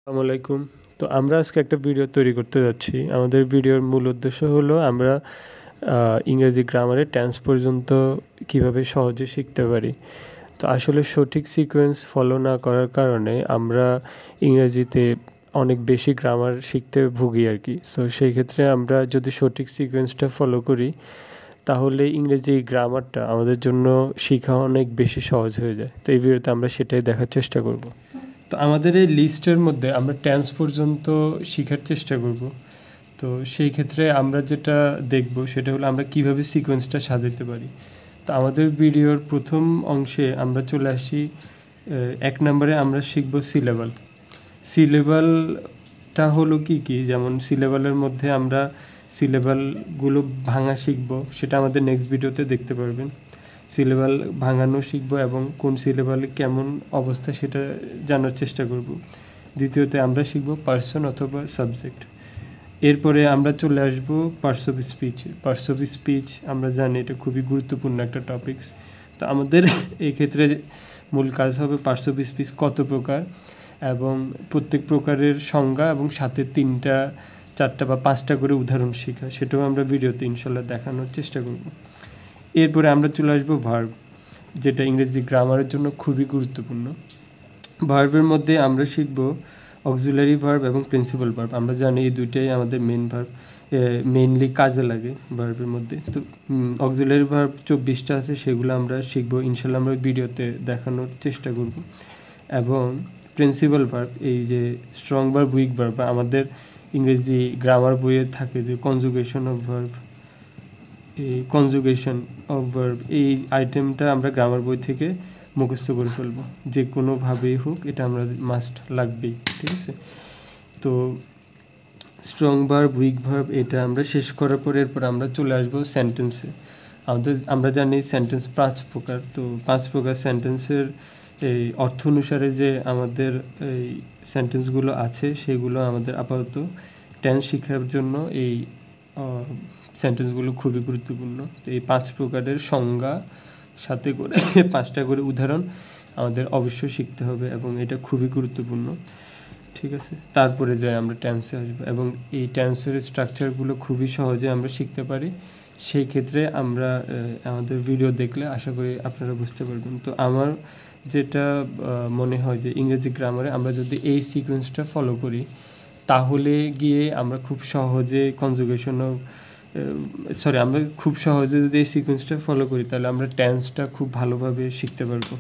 আসসালামু আলাইকুম। তো আমরা আজকে একটা ভিডিও তৈরি করতে যাচ্ছি। আমাদের ভিডিওর মূল উদ্দেশ্য হলো আমরা ইংরেজি গ্রামারের টেন্স পর্যন্ত কিভাবে সহজে শিখতে পারি। তো আসলে সঠিক সিকোয়েন্স ফলো না করার কারণে আমরা ইংরেজিতে অনেক বেশি গ্রামার শিখতে ভুগি আর কি। সো সেই ক্ষেত্রে আমরা যদি সঠিক সিকোয়েন্সটা ফলো করি তাহলে ইংরেজি গ্রামারটা আমাদের জন্য শেখা অনেক বেশি সহজ হয়ে যায়। তো এই ভিডিওতে আমরা সেটাই দেখার চেষ্টা করব। তো আমাদের এই লিস্টের মধ্যে আমরা টেন্স পর্যন্ত শেখার চেষ্টা করব। তো সেই ক্ষেত্রে আমরা যেটা দেখব সেটা হলো আমরা কিভাবে সিকোয়েন্সটা সাজাতে পারি। তো আমাদের ভিডিওর প্রথম অংশে আমরা চলে আসি 1 নম্বরে আমরা শিখব সিলেবাল। সিলেবালটা হলো কি যেমন সিলেবালের মধ্যে আমরা সিলেবালগুলো ভাঙা শিখব, সেটা আমাদের নেক্সট ভিডিওতে দেখতে পারবেন। সিলেবাল ভাঙানো শিখব এবং কোন সিলেবালে কেমন অবস্থা সেটা জানার চেষ্টা করব। দ্বিতীয়তে আমরা শিখব পার্সন অথবা সাবজেক্ট। এরপরে আমরা চলে আসব parts of speech. Parts of speech আমরা জানি এটা খুবই গুরুত্বপূর্ণ একটা টপিকস। তো আমাদের এই ক্ষেত্রে মূল কাজ হবে পার্টস অফ স্পিচ কত প্রকার এবং প্রত্যেক প্রকারের সংজ্ঞা এবং সাথে 3টা 4টা বা 5টা করে উদাহরণ শেখা, সেটাও আমরা ভিডিওতে ইনশাল্লাহ দেখানোর চেষ্টা করব। এরপরে আমরা চলে আসবো ভার্ব, যেটা ইংরেজি গ্রামারের জন্য খুবই গুরুত্বপূর্ণ। ভার্বের মধ্যে আমরা শিখব অক্সিলারি ভার্ব এবং প্রিন্সিপাল ভার্ব। আমরা জানি এই দুইটাই আমাদের মেন ভার্ব, মেইনলি কাজে লাগে ভার্বের মধ্যে। তো অক্সিলারি ভার্ব 24টা আছে, সেগুলো আমরা শিখব ইনশাল্লাহ, আমরা ভিডিওতে দেখানোর চেষ্টা করব। এবং প্রিন্সিপাল ভার্ব, এই যে স্ট্রং ভার্ব উইক ভার্ব, আমাদের ইংরেজি গ্রামার বইয়ে থাকে যে কনজুগেশন অফ ভার্ব, এই কনজুগেশন অফ ভার্ব এই আইটেমটা আমরা গ্রামার বই থেকে মুখস্থ করে ফেলবো, যে কোনোভাবেই হোক এটা আমরা মাস্ট লাগবেই, ঠিক আছে। তো স্ট্রং ভার্ব উইক ভার্ব এটা আমরা শেষ করার পর এরপর আমরা চলে আসবো সেন্টেন্সে। আমরা জানি সেন্টেন্স 5 প্রকার। তো 5 প্রকার সেন্টেন্সের এই অর্থ অনুসারে যে আমাদের এই সেন্টেন্সগুলো আছে সেগুলো আমাদের আপাতত টেন্স শেখার জন্য এই সেন্টেন্সগুলো খুবই গুরুত্বপূর্ণ। তো এই 5 প্রকারের সংজ্ঞা সাথে করে 5টা করে উদাহরণ আমাদের অবশ্যই শিখতে হবে এবং এটা খুবই গুরুত্বপূর্ণ, ঠিক আছে। তারপরে যাই আমরা টেন্সে আসবো এবং এই টেন্সের স্ট্রাকচারগুলো খুবই সহজে আমরা শিখতে পারি। সেই ক্ষেত্রে আমরা আমাদের ভিডিও দেখলে আশা করি আপনারা বুঝতে পারবেন। তো আমার যেটা মনে হয় যে ইংরেজি গ্রামারে আমরা যদি এই সিকোয়েন্সটা ফলো করি তাহলে গিয়ে আমরা খুব সহজে আমরা খুব সহজে যদি এই সিকোয়েন্সটা ফলো করি তাহলে আমরা টেন্সটা খুব ভালোভাবে শিখতে পারবো।